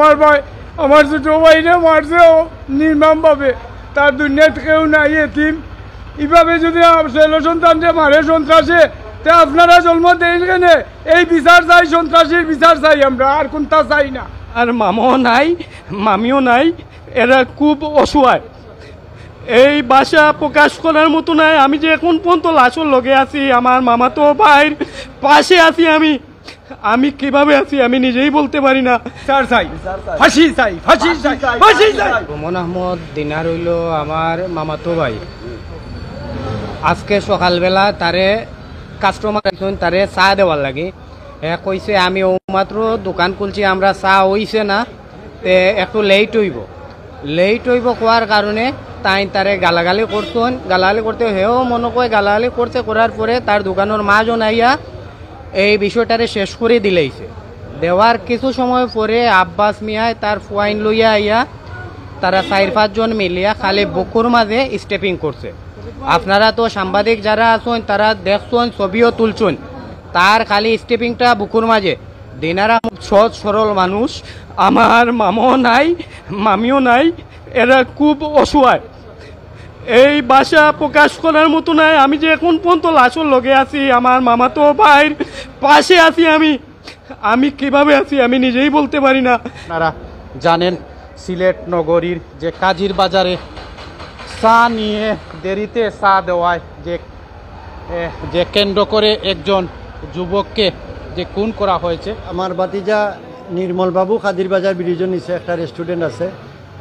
আমার ভাই আমার ছোট ভাইরে মারছে নির্মমভাবে, তার দুনিয়াতে কেউ নাই, এতিম। এইভাবে যদি ছেলে সন্তানকে মারে সন্ত্রাসে, তা আপনারা জন্ম দেন কেন? এই বিচার চাই, সন্ত্রাসীর বিচার চাই আমরা, আর কোনটা চাই না। আর মামাও নাই, মামিও নাই, এরা খুব অসহায়। এই ভাষা প্রকাশ করার মতো নাই। আমি যে এখন পর্যন্ত লাশর লগে আছি, আমার মামা তো ভাইয়ের পাশে আছি, আমি কিভাবে আছি আমি নিজেই বলতে পারি না। বিচার চাই, ফাঁসি চাই, ফাঁসি চাই, ফাঁসি চাই। রুমন আহমদ দিনার হইল আমার মামাতো ভাই। আজকে সকালবেলা তারে কাস্টমার আইসুন, তারে চা দেওয়ার লাগে। কইছে আমি ও মাত্র দোকান খুলছি, আমরা চা হইছে না, তে একটু লেট হইব কোয়ার কারণে তারে গালাগালি করছেন। গালাগালি করতে হেও মনে করে গালাগালি করছে, করার পরে তার দোকানের মাজন আইয়া এই বিষয়টারে শেষ করে দিলেইছে। দেওয়ার কিছু সময় পরে আব্বাস মিয়ায় তার ফুয়াইন লইয়া আইয়া তারা 4-5 জন মিলিয়া খালি বুকুর মাঝে স্টেপিং করছে। আপনারা তো সাংবাদিক যারা আছেন তারা দেখছেন, ছবিও তুলছেন, তার খালি স্টেপিংটা বুকুর মাঝে। দিনারা সহজ সরল মানুষ, আমার মামাও নাই, মামিও নাই, এরা খুব অসহায়। এই ভাষা প্রকাশ করার মতো নাই। আমি যে এখন পর্যন্ত লাশর লগে আছি, আমার মামা তো ভাইয়ের পাশে আছি, আমি কিভাবে আছি আমি নিজেই বলতে পারি না। আপনারা জানেন সিলেট নগরীর যে কাজীর বাজারে চা নিয়ে দেরিতে চা দেওয়ায় যে কেন্দ্র করে একজন যুবককে যে খুন করা হয়েছে। আমার বাতিজা নির্মল বাবু কাদির বাজার ব্রিজের নিচে একটা রেস্টুরেন্ট আছে,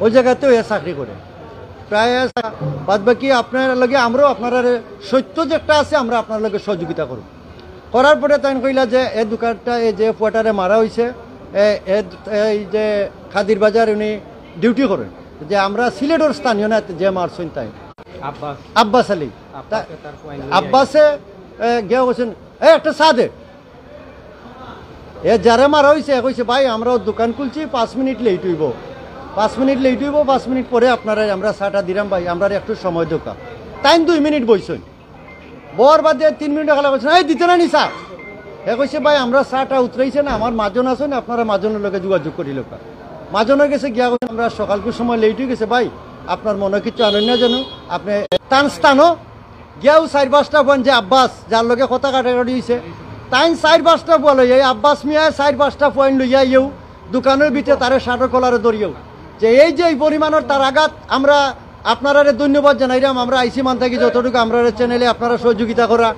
ওই জায়গাতেও এ চাকরি করে। প্রায় বাদ বাকি আপনার লগে আমরাও আপনার সত্য যেটা আছে আমরা আপনার লগে সহযোগিতা করব। করার পরে তাই কইলা যে এই দোকানটা এই যে কোয়ার্টারে মারা হয়েছে, এই যে খাদির বাজার উনি ডিউটি করেন, যে আমরা সিলেটের স্থানীয় না যে মারছেন তাই আব্বাস আলী। আব্বাসে গিয়ে বলছেন একটা চা দে, যারা মারা হয়েছে কইছে ভাই আমরাও দোকান খুলছি, 5 মিনিট লেট হইব, 5 মিনিট পরে আপনারা আমরা চাটা দিলাম ভাই, আমরা একটু সময় দোকা। তাই 2 মিনিট বইছেন, বর বাদে 3 মিনিট খেলা করছেন, এই দিতে না নি চা। কইছে ভাই আমরা চাটা উতরাইছে না, আমার মাজন আছেন, আপনারা মাজনের লোকে যোগাযোগ করি লোকা। মাজনের গেছে গিয়া বলছেন আমরা সকালকুর সময় লেট হয়ে গেছে ভাই, আপনার মনে কিছু আনেন না জানো, আপনি স্থানও গিয়াও 4-5টা বোন যে আব্বাস যার লোকে কথা কাটাকাটি হয়েছে, তাই 4-5টা বলে এই আব্বাস মিয়া 4-5টা পয়েন্ট লইয়া ইয়েও দোকানের ভিতরে তারে শাটার কলারে ধরিয়েও যে এই যে এই পরিমাণের তার আঘাত। আমরা আপনারা ধন্যবাদ জানাইলাম, আমরা আইসি মান থাকি যতটুকু আমরা চ্যানেলে আপনারা সহযোগিতা করা,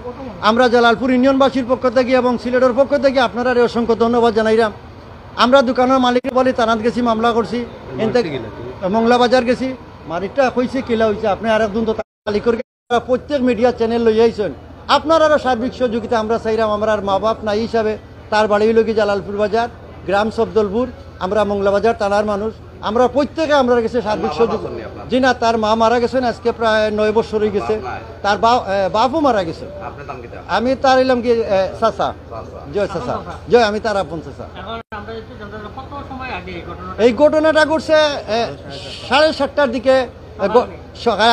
আমরা জালালপুর ইউনিয়নবাসীর পক্ষ থেকে এবং সিলেটের পক্ষ থেকে আপনারা অসংখ্য ধন্যবাদ জানাইলাম। আমরা দোকানের মালিক বলি তানাত গেছি, মামলা করছি, মংলা বাজার গেছি, মালিকটা কইছে কিলা হয়েছে আপনি আর একদিন তো তালিকর প্রত্যেক মিডিয়া চ্যানেল লই আইছেন, আপনার আরও সার্বিক সহযোগিতা আমরা চাইলাম। আমরা আর মা বাপ নাই হিসাবে তার বাড়ি হইল কি জালালপুর বাজার, গ্রাম সবদলপুর, আমরা মংলা বাজার থানার মানুষ, আমরা প্রত্যেকে আমরা গেছে সার্বিক সহযোগিতা। জি না, তার মা মারা গেছেন আজকে প্রায় 9 বছর হয়ে গেছে, তার বাপও মারা গেছে। আমি তার এলাম কি চাচা, জয় চাচা, জয়, আমি তার আপন চাচা। এই ঘটনাটা ঘটছে 7:30টার দিকে,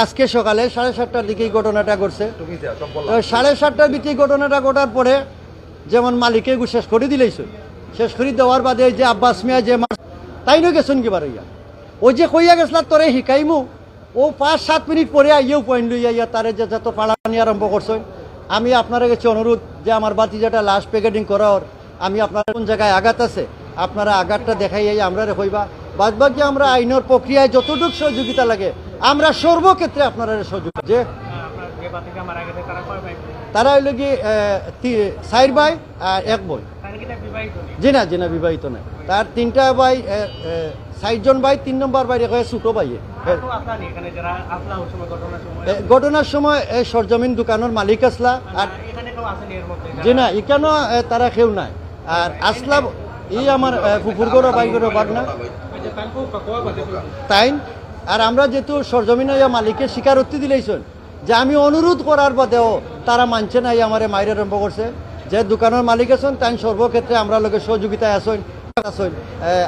আজকে সকালে 7:30টার দিকে এই ঘটনাটা ঘটছে। 7:30টার দিকে ঘটনাটা ঘটার পরে যেমন মালিকে শেষ করে দিলেইছে, শেষ করে দেওয়ার বাদে যে আব্বাস মিয়া যে তাই নয় গেছেন কিবার হইয়া, ওই যে কইয়া গেছিল তোরে শিকাইমু, ও 5-7 মিনিট পরে আইয়াও পয়েন্ট লইয়া ইয়া তারে যে যত পাড়ানি আরম্ভ করছেন। আমি আপনারা কাছে অনুরোধ যে আমার বাতিজাটা লাস্ট প্যাকেটিং করার, আমি আপনার কোন জায়গায় আঘাত আছে আপনারা আঘাতটা দেখাই আমরা কইবা, বাদ বাকি আমরা আইনের প্রক্রিয়ায় যতটুকু সহযোগিতা লাগে আমরা সর্বক্ষেত্রে আপনারা সহযোগিতা। যে তারা হইল কি 4 ভাই আর 1 বোন। জি না, জি না, বিবাহিত নাই। তার 3টা ভাই, 60 জন ভাই, 3 নম্বর ভাই রেখে ছোট ভাই। ঘটনার সময় সরজমিন দোকানের মালিক আসলা, আর জি না এখানেও তারা কেউ নাই। আর আসলা এই আমার পুকুর গড়ো ভাই গড়ো বাগনা তাই। আর আমরা যেহেতু সরজমিন মালিকের স্বীকারোক্তি দিলেইছেন যে আমি অনুরোধ করার বাদেও তারা মানছে না, আমার মায়ের আরম্ভ করছে। যে দোকানের মালিক আছেন তাই সর্বক্ষেত্রে আমরা লোকে সহযোগিতায় আসেন,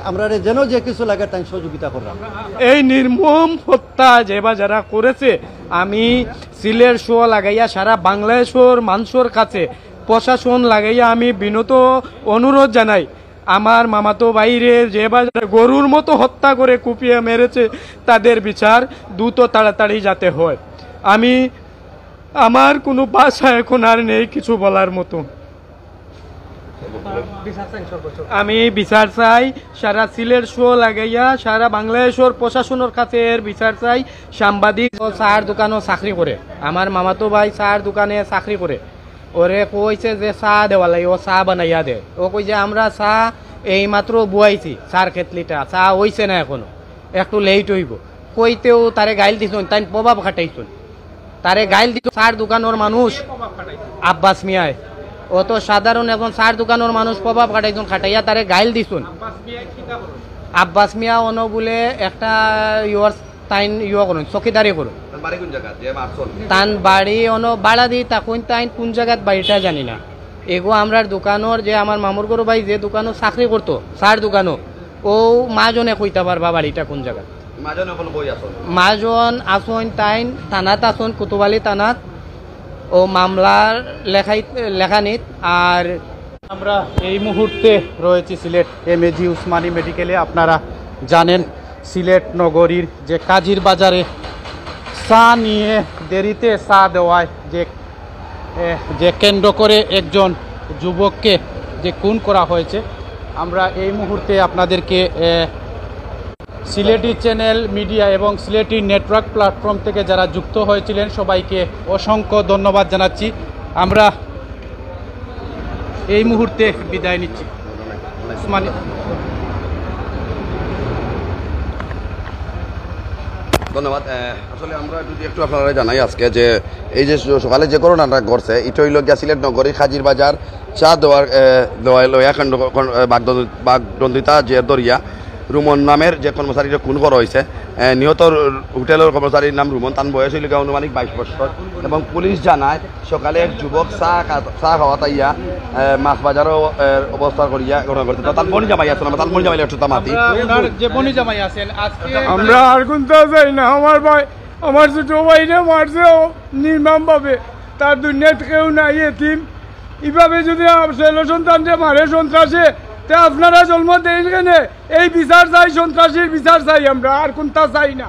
আমরা যেন যে কিছু লাগে তাই সহযোগিতা করলাম। এই নির্মম হত্যা যে বা যারা করেছে, আমি সিলের শো লাগাইয়া সারা বাংলাদেশের মানুষের কাছে প্রশাসন লাগাইয়া আমি বিনত অনুরোধ জানাই, আমার মামাতো ভাইরে যে বাজারে গরুর মতো হত্যা করে কুপিয়ে মেরেছে তাদের বিচার দ্রুত তাড়াতাড়ি যাতে হয়। আমার কোনো ভাষা এখন আর নেই কিছু বলার মতো। আমি বিচার চাই, সারা সিলেট শো লাগাইয়া সারা বাংলাদেশের প্রশাসনের কাছে এর বিচার চাই। সাংবাদিক চার দোকানও চাকরি করে, আমার মামাতো ভাই চার দোকানে চাকরি করে, ওরে কইছে যে চা দেওয়া লাগে, ও চা বানাইয়া দে। ও কই যে আমরা চা এই মাত্র বুয়াইছি, চার খেতলিটা চা হইছে না এখনো, একটু লেট হইব। কইতেও তারে গাইল দিছুন, তাই প্রভাব খাটাইছুন, তারে গাইল দিত চার দোকানের মানুষ আব্বাস মিয়ায়। ও তো সাধারণ এখন চার দোকানের মানুষ প্রভাব খাটাইছুন, খাটাইয়া তারে গাইল দিছুন। আব্বাস মিয়া অন বলে একটা তাইন করুন, চকিদারি করুন, তান বাড়ি অন বাড়া দি তখন তাইন কোন জায়গাত বাড়িটা জানি না। এগো আমরা দোকানের যে আমার মামুর গরু ভাই যে দোকানও চাকরি করতো চার দোকানও, ও মাজনে কইতে পারবা বাড়িটা কোন জায়গাত। মাজন আসন তাইন থানাত আসন, কুতুবালি থানাত, ও মামলার লেখানিত। আর আমরা এই মুহূর্তে রয়েছি সিলেট এমএজি উসমানী মেডিকেলে। আপনারা জানেন সিলেট নগরীর যে কাজীর বাজারে চা নিয়ে দেরিতে চা দেওয়ায় যে কেন্দ্র করে একজন যুবককে যে খুন করা হয়েছে, আমরা এই মুহূর্তে আপনাদেরকে সিলেটি চ্যানেল মিডিয়া এবং সিলেটি নেটওয়ার্ক প্ল্যাটফর্ম থেকে যারা যুক্ত হয়েছিলেন সবাইকে অসংখ্য ধন্যবাদ জানাচ্ছি। আমরা এই মুহূর্তে বিদায় নিচ্ছি। উসমানী ধন্যবাদ। আসলে আমরা যদি একটু আপনারা জানাই আজকে যে এই যে সকালে যে ঘটনাটা ঘটছে এটা হইল গিয়া সিলেট নগরী হাজির বাজার চা দেওয়ার লয়া খণ্ড বাগদন্দিতা যে দরিয়া রুমন নামের যে কর্মচারীরা খুন করা হয়েছে। নিহত হোটেলের কর্মচারীর নাম রুমন, তার বয়স হইল অনুমানিক 22 বছর। এবং পুলিশ জানায় সকালে এক যুবক চা খাওয়া তাইয়া মাছ বাজারও অবস্থা করিয়া ঘটনা করতে তার বনি জামাই আছে না, তার বনি জামাই একটু তামাতি যে বনি জামাই আছেন আজকে আমরা আর কোনটা চাই না। আমার ভাই, আমার ছোট ভাইরে মারছে নির্মম ভাবে, তার দুনিয়া কেউ নাই, এতিম। এইভাবে যদি ছেলে সন্তানকে মারে সন্ত্রাসে, তা আপনারা জন্ম দেন কেন? এই বিচার চাই, সন্ত্রাসীর বিচার চাই, আমরা আর কোনটা চাই না।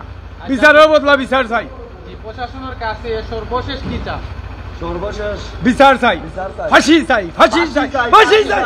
বিচারের বদলা বিচার চাই, প্রশাসনের কাছে সর্বশেষ কি চান? বিচার চাই, ফাঁসি চাই, ফাঁসি চাই, ফাঁসি চাই।